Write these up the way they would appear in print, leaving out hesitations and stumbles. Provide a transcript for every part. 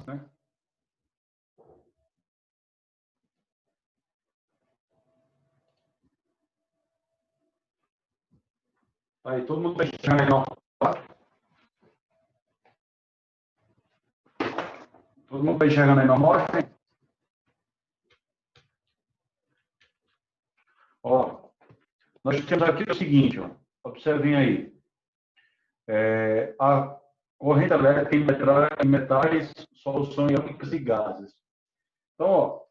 né? Aí, todo mundo vai enxergando aí normal? Todo mundo vai enxergando aí normal? Ó, nós temos aqui o seguinte, ó, observem aí. A corrente elétrica em metais, solução iônicas e gases. Então, ó,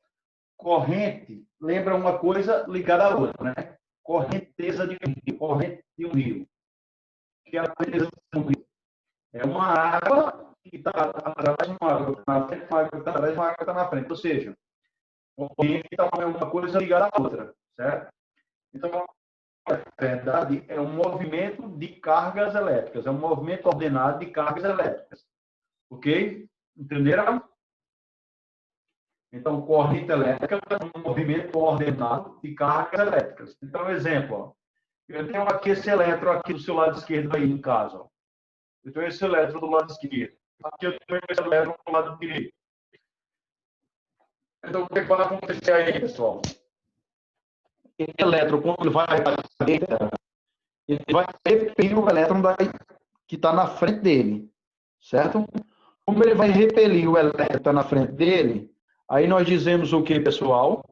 corrente lembra uma coisa ligada à outra, né? Correnteza de um rio, corrente de um rio. Que é a correnteza de um rio? É uma água que está atrás de uma água, na frente, uma água que está atrás de uma água que está na frente. Ou seja, corrente é uma coisa ligada à outra, certo? Então, na verdade, é um movimento de cargas elétricas, é um movimento ordenado de cargas elétricas. Ok? Entenderam? Então, corrente elétrica é um movimento ordenado de cargas elétricas. Então, exemplo, ó, eu tenho aqui esse elétron aqui do seu lado esquerdo aí em casa. Ó. Eu tenho esse elétron do lado esquerdo. Aqui eu tenho esse elétron do lado direito. Então, o que vai acontecer aí, pessoal? Esse elétron, quando ele vai para a direita, ele vai repelir o elétron que está na frente dele, certo? Como ele vai repelir o elétron que está na frente dele, aí nós dizemos o que, pessoal?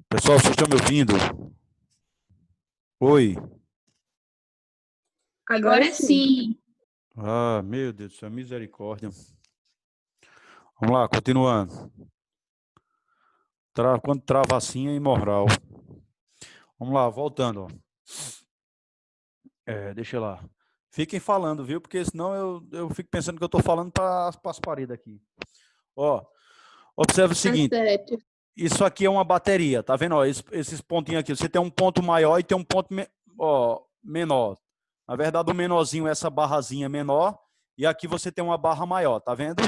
Pessoal, vocês estão me ouvindo? Oi. Agora sim. Ah, meu Deus do céu, misericórdia. Vamos lá, continuando. Quando trava assim é imoral. Vamos lá, voltando. Ó. Deixa lá. Fiquem falando, viu? Porque senão eu fico pensando que eu estou falando para as paredes aqui. Ó, observe o seguinte. Isso aqui é uma bateria, tá vendo? Ó, esses pontinhos aqui. Você tem um ponto maior e tem um ponto menor. Na verdade, o menorzinho é essa barrazinha menor. E aqui você tem uma barra maior, tá vendo?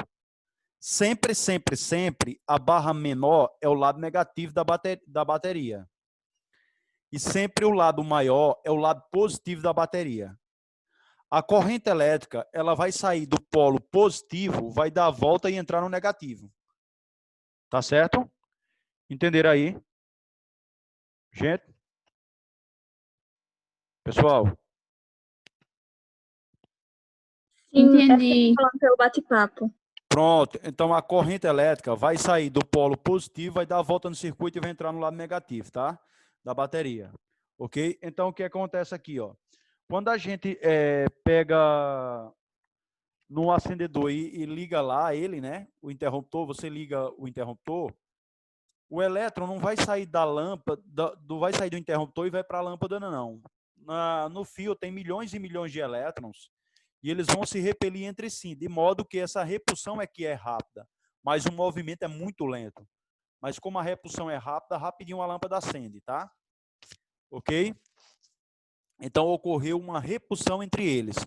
Sempre, sempre, sempre, a barra menor é o lado negativo da bateria. E sempre o lado maior é o lado positivo da bateria. A corrente elétrica, ela vai sair do polo positivo, vai dar a volta e entrar no negativo. Tá certo? Entenderam aí? Gente? Pessoal? Entendi. Falando pelo bate-papo. Pronto. Então, a corrente elétrica vai sair do polo positivo, vai dar a volta no circuito e vai entrar no lado negativo, tá? Da bateria. Ok? Então, o que acontece aqui, ó? Quando a gente pega no acendedor e liga lá ele, né? O interruptor, você liga o interruptor, o elétron não vai sair da lâmpada, vai sair do interruptor e vai para a lâmpada, não. no fio tem milhões e milhões de elétrons e eles vão se repelir entre si, de modo que essa repulsão é que é rápida, mas o movimento é muito lento. Mas como a repulsão é rápida, rapidinho a lâmpada acende, tá? Ok? Então ocorreu uma repulsão entre eles.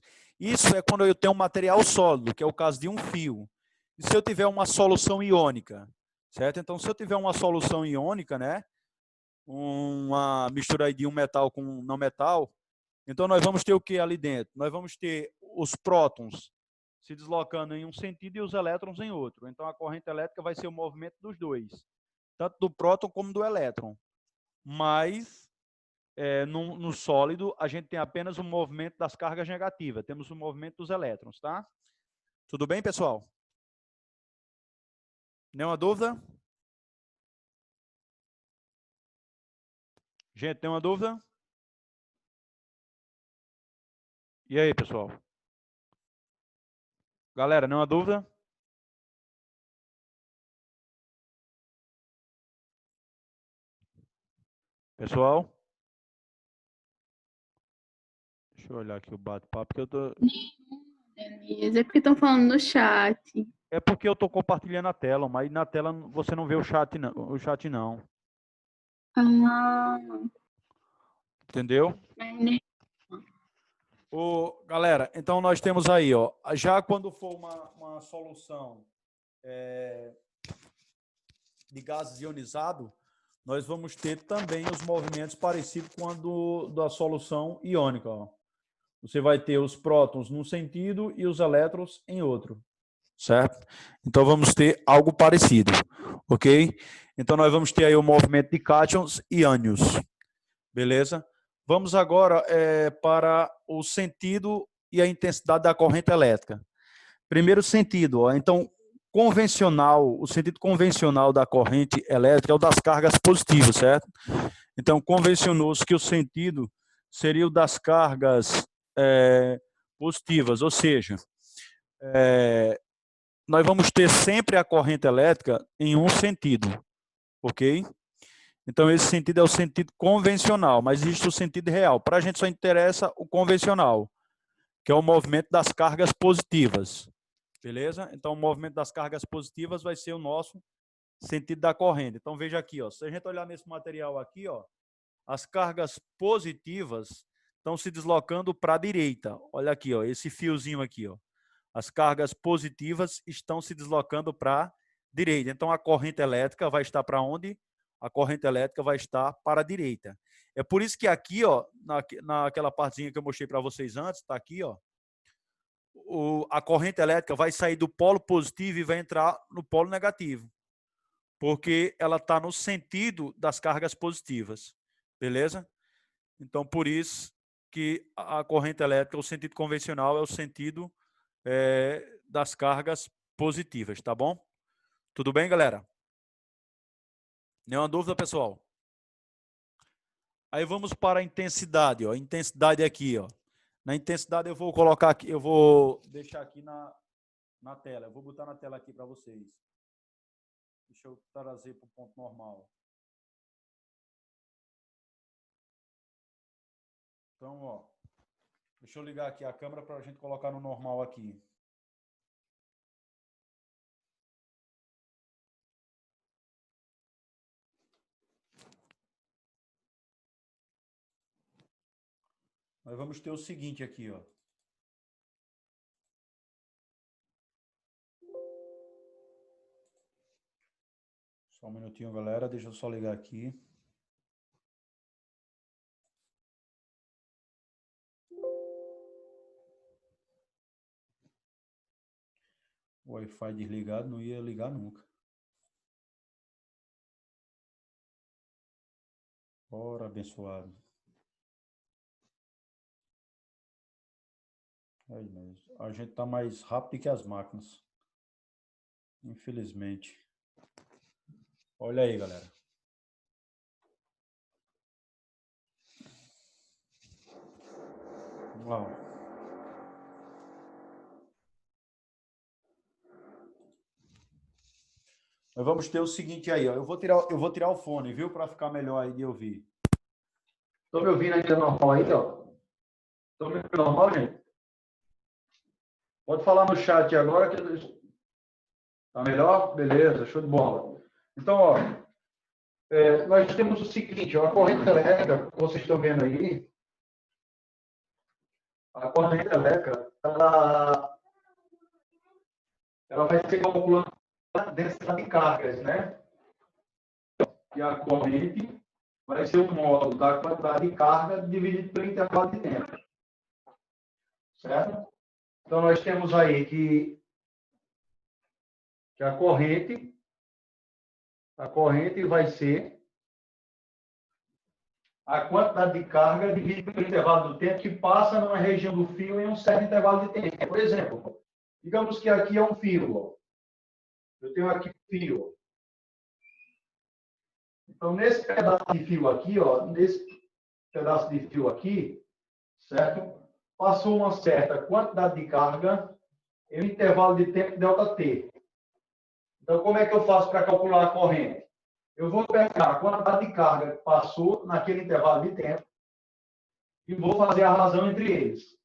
Isso é quando eu tenho um material sólido, que é o caso de um fio. E se eu tiver uma solução iônica, certo? Então se eu tiver uma solução iônica, né? Uma mistura de um metal com um não metal, então nós vamos ter o que ali dentro? Nós vamos ter os prótons se deslocando em um sentido e os elétrons em outro. Então a corrente elétrica vai ser o movimento dos dois, tanto do próton como do elétron. Mas no sólido a gente tem apenas o movimento das cargas negativas, temos o movimento dos elétrons, tá? Tudo bem, pessoal? Nenhuma dúvida? Gente, tem uma dúvida? E aí, pessoal? Galera, nenhuma dúvida? Pessoal? Deixa eu olhar aqui o bate-papo, porque eu tô... Denise, é porque estão falando no chat. É porque eu tô compartilhando a tela, mas na tela você não vê o chat não. Ah, Entendeu? Galera, então nós temos aí, ó, já quando for uma solução de gases ionizados, nós vamos ter também os movimentos parecidos com a da solução iônica. Ó. Você vai ter os prótons num sentido e os elétrons em outro, certo? Então vamos ter algo parecido, ok? Então nós vamos ter aí o movimento de cátions e ânions, beleza? Vamos agora para o sentido e a intensidade da corrente elétrica. Primeiro sentido, ó, então convencional, o sentido convencional da corrente elétrica é o das cargas positivas, certo? Então convencionou-se que o sentido seria o das cargas positivas, ou seja, nós vamos ter sempre a corrente elétrica em um sentido, ok? Então esse sentido é o sentido convencional, mas existe o sentido real. Para a gente só interessa o convencional, que é o movimento das cargas positivas. Beleza? Então, o movimento das cargas positivas vai ser o nosso sentido da corrente. Então, veja aqui, ó, se a gente olhar nesse material aqui, ó, as cargas positivas estão se deslocando para a direita. Olha aqui, ó, esse fiozinho aqui. Ó. As cargas positivas estão se deslocando para a direita. Então, a corrente elétrica vai estar para onde? A corrente elétrica vai estar para a direita. É por isso que aqui, ó, naquela partezinha que eu mostrei para vocês antes, está aqui, ó, a corrente elétrica vai sair do polo positivo e vai entrar no polo negativo, porque ela está no sentido das cargas positivas, beleza? Então, por isso que a corrente elétrica, o sentido convencional é o sentido das cargas positivas, tá bom? Tudo bem, galera? Nenhuma dúvida, pessoal? Aí vamos para a intensidade, ó. Intensidade aqui, ó. Na intensidade eu vou colocar aqui, eu vou deixar aqui na tela. Eu vou botar na tela aqui para vocês. Deixa eu trazer para o ponto normal. Então, ó, deixa eu ligar aqui a câmera para a gente colocar no normal aqui. Nós vamos ter o seguinte aqui, ó. Só um minutinho, galera. Deixa eu só ligar aqui. O Wi-Fi desligado não ia ligar nunca. Ora, abençoado. Aí, mas a gente tá mais rápido que as máquinas. Infelizmente. Olha aí, galera. Vamos lá. Nós vamos ter o seguinte aí, ó. Eu vou tirar o fone, viu? Para ficar melhor aí de ouvir. Estão me ouvindo ainda normal aí, ó? Estou me ouvindo normal, gente? Pode falar no chat agora que tá melhor? Beleza, show de bola. Então, ó, nós temos o seguinte, ó, a corrente elétrica, que vocês estão vendo aí, a corrente elétrica, ela vai ser calculando a densidade de cargas, né? E a corrente vai ser o módulo da quantidade de carga dividido pelo intervalo de tempo. Certo? Então, nós temos aí que a corrente vai ser a quantidade de carga dividida pelo intervalo do tempo que passa numa região do fio em um certo intervalo de tempo. Por exemplo, digamos que aqui é um fio. Ó. Eu tenho aqui um fio. Então, nesse pedaço de fio aqui, ó, certo? Passou uma certa quantidade de carga em um intervalo de tempo ΔT. Então, como é que eu faço para calcular a corrente? Eu vou pegar a quantidade de carga que passou naquele intervalo de tempo e vou fazer a razão entre eles.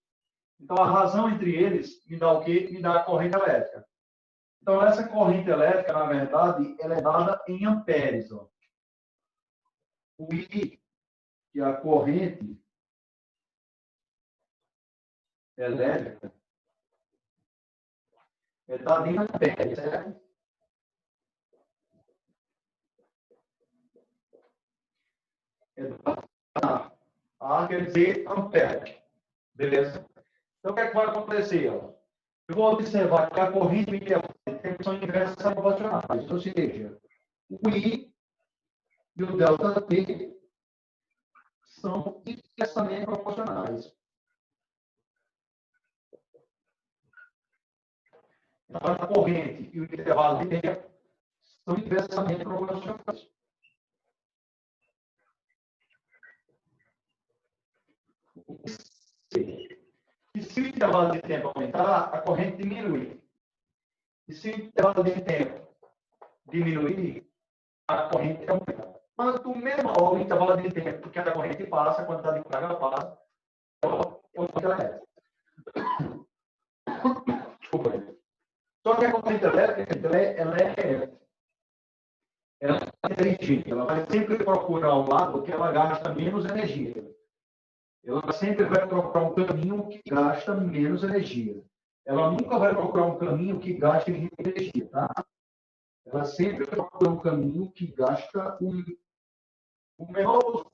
Então, a razão entre eles me dá o quê? Me dá a corrente elétrica. Então, essa corrente elétrica, na verdade, ela é dada em amperes. Ó. O I, que é a corrente elétrica, é dada em amperes, certo? A quer dizer ampere. Beleza? Então, o que é que vai acontecer? Ó? Eu vou observar que a corrente e o intervalo de tempo são inversas proporcionais. Ou seja, o I e o ΔT são inversamente proporcionais. Então, a corrente e o intervalo de tempo são inversamente proporcionais. E se o intervalo de tempo aumentar, a corrente diminui. E se o intervalo de tempo diminuir, a corrente aumenta. Quanto menor o intervalo de tempo que a corrente passa, a quantidade de carga passa, é o que ela é. Desculpa. Só que a corrente elétrica, ela é inteligente. Ela vai sempre procurar o lado que ela gasta menos energia. Ela sempre vai procurar um caminho que gasta menos energia. Ela nunca vai procurar um caminho que gaste energia, tá? Ela sempre procura um caminho que gasta o menor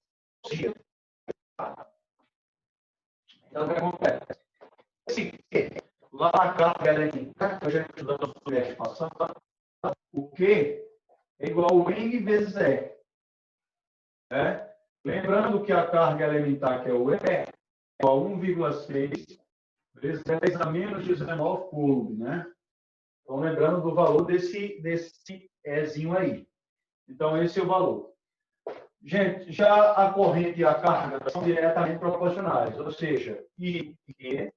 possível. Então, o que acontece? Lá na carga elementar, que eu já estudei no semestre passado, o Q é igual a N vezes E. Né? Lembrando que a carga elementar, que é o E, é igual a 1,6 vezes 10 a menos 19 coulomb, né? Então, lembrando do valor desse Ezinho aí. Então, esse é o valor. Gente, já a corrente e a carga são diretamente proporcionais, ou seja, I e E,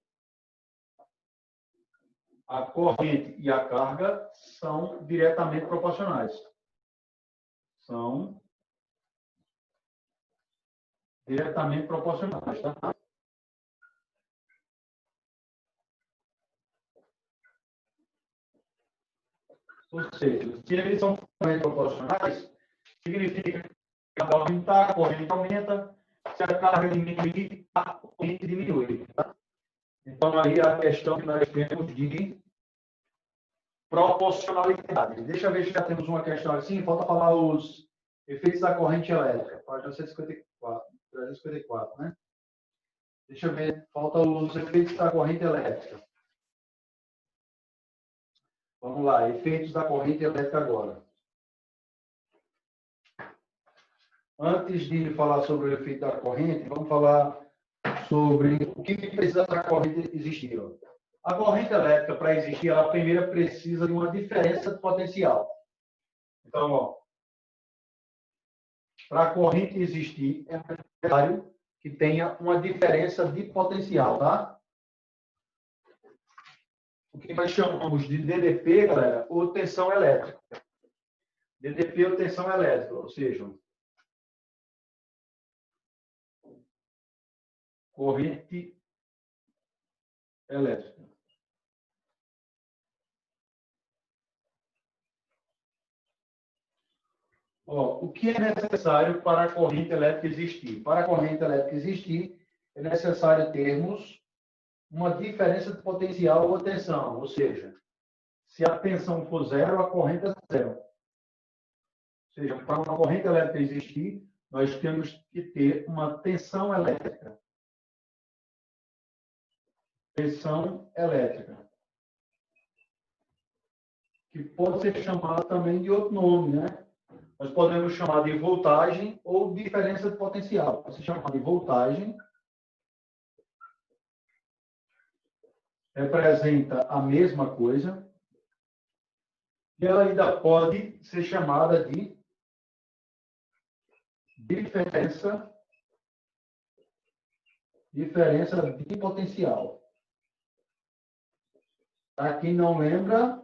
a corrente e a carga são diretamente proporcionais. São diretamente proporcionais, tá? Ou seja, se eles são proporcionais, significa que a corrente aumenta, se a carga diminuir, a corrente diminui. Tá? Então, aí é a questão que nós temos de proporcionalidade. Deixa eu ver se já temos uma questão assim. Falta falar os efeitos da corrente elétrica. Página 354, né? Deixa eu ver. Falta os efeitos da corrente elétrica. Vamos lá. Efeitos da corrente elétrica agora. Antes de falar sobre o efeito da corrente, vamos falar sobre o que precisa para a corrente existir. A corrente elétrica, para existir, ela primeiro precisa de uma diferença de potencial. Então, ó, para a corrente existir, é necessário que tenha uma diferença de potencial, tá? O que nós chamamos de DDP, galera, ou tensão elétrica. DDP ou tensão elétrica, ou seja, corrente elétrica. Ó, o que é necessário para a corrente elétrica existir? Para a corrente elétrica existir, é necessário termos uma diferença de potencial ou tensão, ou seja, se a tensão for zero, a corrente é zero. Ou seja, para uma corrente elétrica existir, nós temos que ter uma tensão elétrica. Tensão elétrica. Que pode ser chamada também de outro nome, né? Nós podemos chamar de voltagem ou diferença de potencial. Pode se chamar de voltagem. Representa a mesma coisa. E ela ainda pode ser chamada de diferença de potencial. Para quem não lembra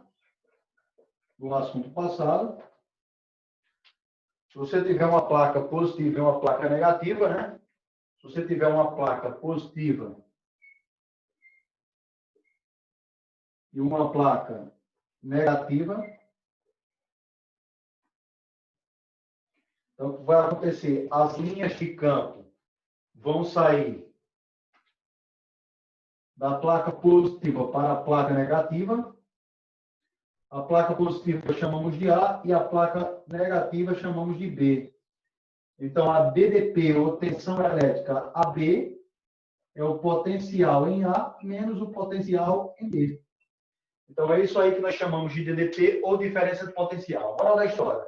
do assunto passado, se você tiver uma placa positiva e uma placa negativa, né? Se você tiver uma placa positiva e uma placa negativa, então o que vai acontecer? As linhas de campo vão sair da placa positiva para a placa negativa. A placa positiva chamamos de A e a placa negativa chamamos de B. Então, a BDP, ou tensão elétrica AB, é o potencial em A menos o potencial em B. Então, é isso aí que nós chamamos de DDP, ou diferença de potencial. Moral da história.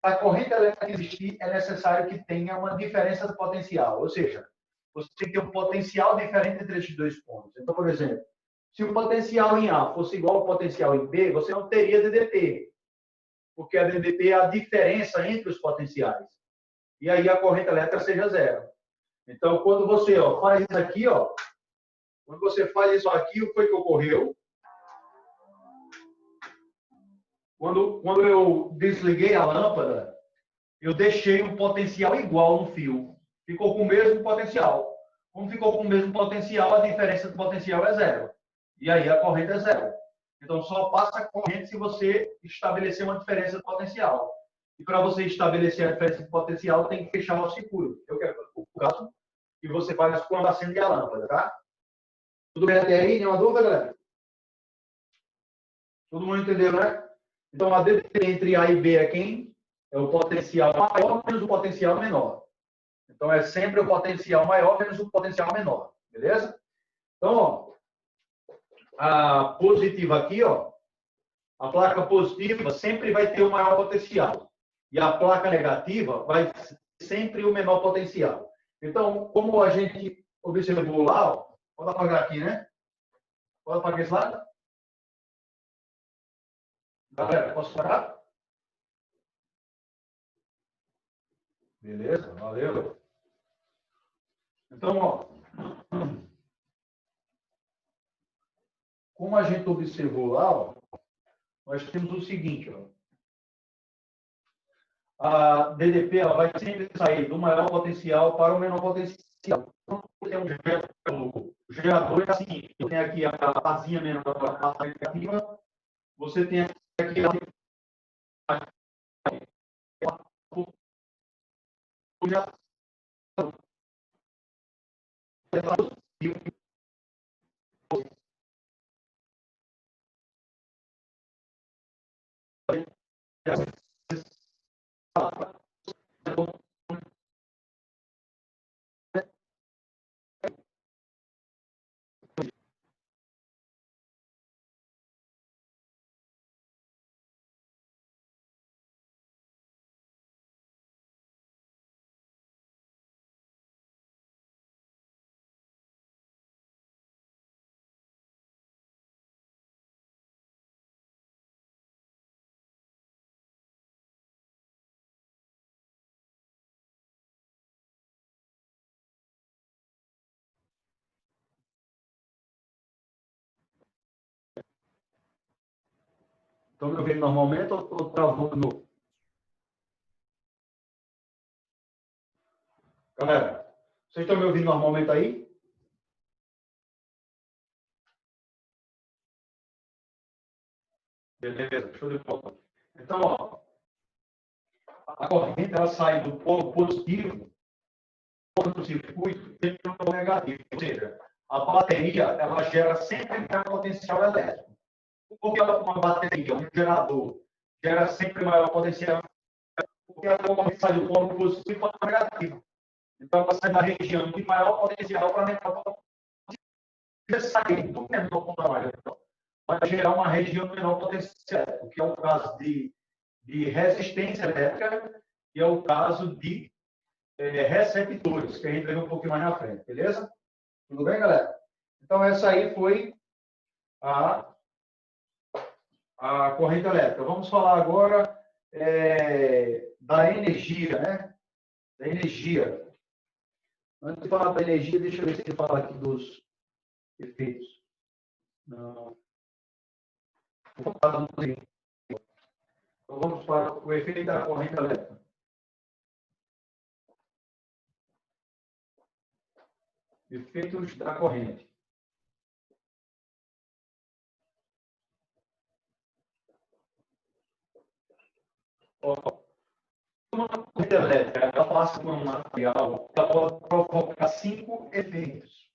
Para a corrente elétrica existir, é necessário que tenha uma diferença de potencial. Ou seja, você tem que ter um potencial diferente entre esses dois pontos. Então, por exemplo, se o potencial em A fosse igual ao potencial em B, você não teria DDP. Porque a DDP é a diferença entre os potenciais. E aí a corrente elétrica seja zero. Então, quando você faz isso aqui, quando você faz isso aqui, o que foi que ocorreu? Quando eu desliguei a lâmpada, eu deixei um potencial igual no fio. Ficou com o mesmo potencial. Como ficou com o mesmo potencial, a diferença de potencial é zero. E aí a corrente é zero. Então, só passa a corrente se você estabelecer uma diferença de potencial. E para você estabelecer a diferença de potencial, tem que fechar o circuito. Eu quero o caso que você faz quando acende a lâmpada, tá? Tudo bem até aí? Nenhuma dúvida, galera? Todo mundo entendeu, né? Então, a DDP entre A e B é quem? É o potencial maior menos o potencial menor. Então, é sempre o potencial maior menos o potencial menor. Beleza? Então, a positiva aqui, a placa positiva sempre vai ter o maior potencial. E a placa negativa vai ser sempre o menor potencial. Então, como a gente observou lá, pode apagar aqui, né? Pode apagar esse lado? Galera, posso parar? Beleza, valeu. Então, como a gente observou lá, nós temos o seguinte, a DDP ela vai sempre sair do maior potencial para o menor potencial. Então, tem um gerador é assim, eu tenho aqui a casinha menor para a parte negativa, você tem aqui a Estão me ouvindo normalmente ou travou de novo? Galera, vocês estão me ouvindo normalmente aí? Beleza, show de bola. Então, ó, a corrente ela sai do polo positivo para o circuito e para o polo negativo. Ou seja, a bateria ela gera sempre maior potencial elétrico. Porque uma bateria, um gerador, gera sempre maior potencial, porque a corrente sai do polo positivo para o negativo. Então, ela sai da região de maior potencial para menor potencial. Sair do menor potencial, vai gerar uma região de menor potencial, que é o caso de resistência elétrica e é o caso de receptores, que a gente vê um pouquinho mais na frente, beleza? Tudo bem, galera? Então, essa aí foi a corrente elétrica. Vamos falar agora da energia, né? Da energia. Antes de falar da energia, deixa eu ver se ele fala aqui dos efeitos. Não. Vou falar do então, vamos para o efeito da corrente elétrica. Efeitos da corrente. Uma corrente elétrica, ela passa por um material, ela pode provocar 5 efeitos.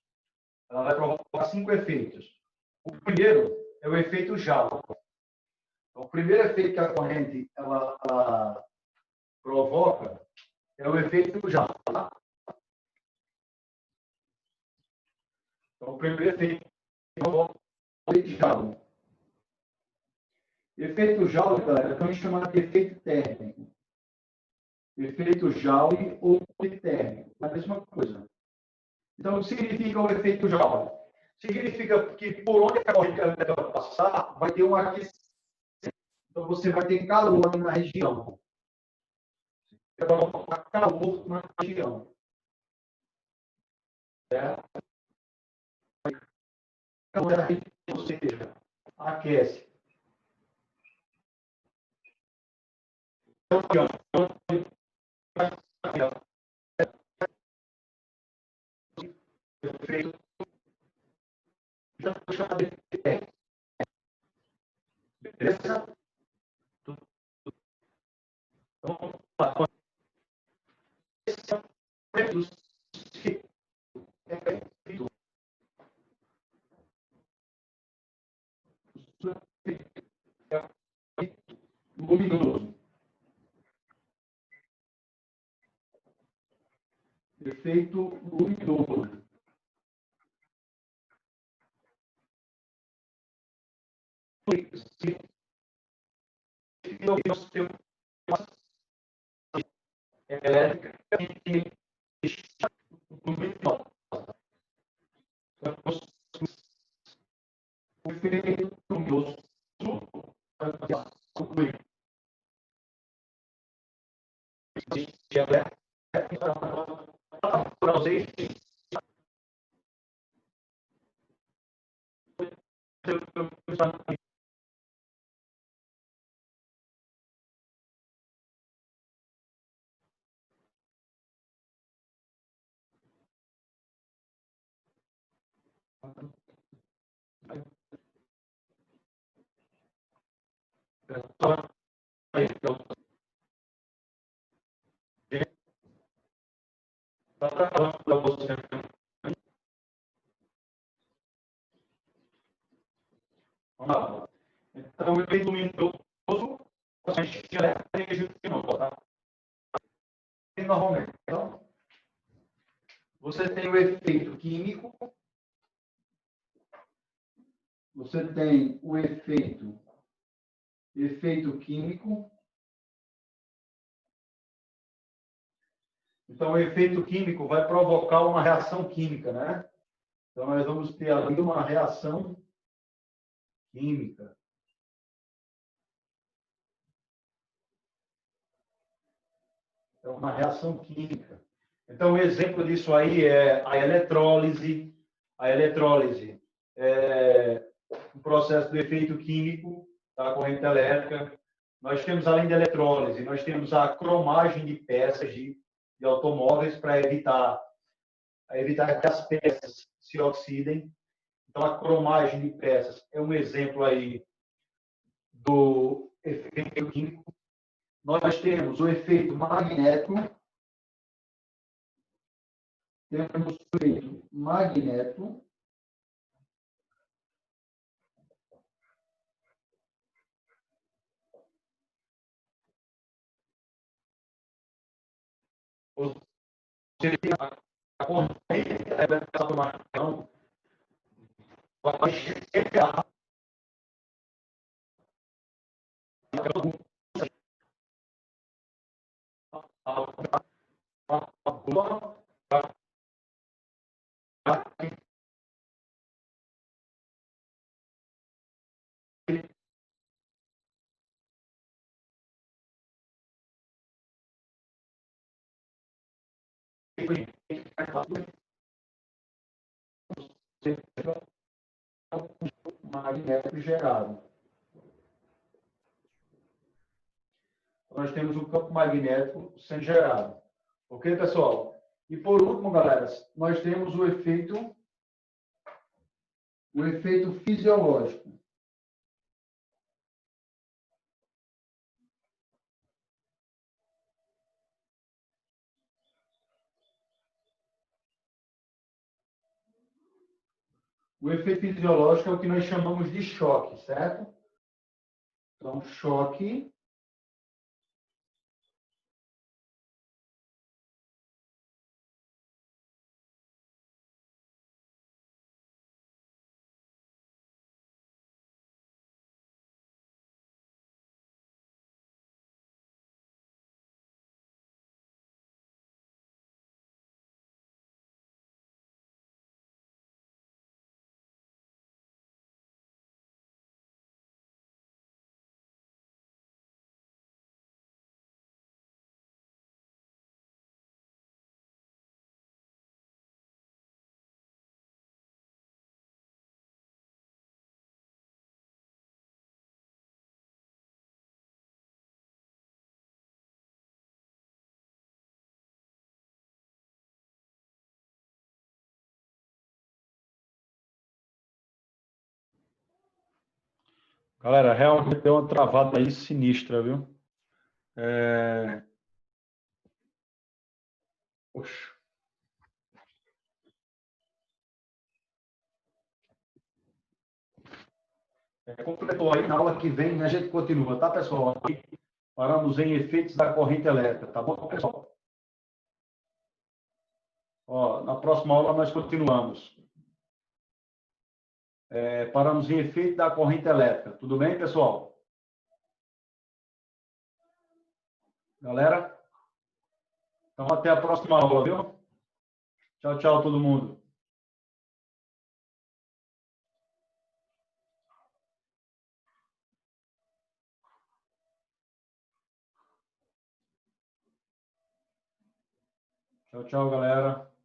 Ela vai provocar 5 efeitos. O primeiro é o efeito Joule. Então, o primeiro efeito que a corrente ela provoca é o efeito Joule. Tá? Então, o primeiro efeito que provoca é o efeito Joule. Efeito Joule, galera, também chamado de efeito térmico. Efeito Joule ou efeito térmico. É a mesma coisa. Então, o que significa o efeito Joule? Significa que por onde a corrente elétrica passar, vai ter um aquecimento. Então, você vai ter calor na região. Você vai colocar calor na região. Certo? Calor na região, ou seja, aquece. Beleza? Vamos lá. Esse é o efeito luminoso. Efeito luminoso. Elétrica luminosa. O efeito luminoso então, o efeito luminoso a gente tá? Normalmente. Então, você tem o efeito químico, você tem o efeito químico. Então, o efeito químico vai provocar uma reação química, né? Então, nós vamos ter ali uma reação química. Então, uma reação química. Então, o exemplo disso aí é a eletrólise. A eletrólise é o processo do efeito químico da corrente elétrica. Nós temos, além da eletrólise, nós temos a cromagem de peças de automóveis para evitar que as peças se oxidem. Então, a cromagem de peças é um exemplo aí do efeito químico, nós temos o efeito magnético, temos o efeito magnético, ou seja, a corrente da automação vai chegar magnético gerado. Nós temos um campo magnético sendo gerado. Ok, pessoal? E por último, galera, nós temos o efeito fisiológico. O efeito fisiológico é o que nós chamamos de choque, certo? Então, choque Galera, realmente deu uma travada aí sinistra, viu? Poxa. Completou aí, na aula que vem a gente continua, tá, pessoal? Paramos em efeitos da corrente elétrica, tá bom, pessoal? Ó, na próxima aula nós continuamos. Paramos em efeito da corrente elétrica. Tudo bem, pessoal? Galera? Então, até a próxima aula, viu? Tchau, tchau, todo mundo. Tchau, tchau, galera.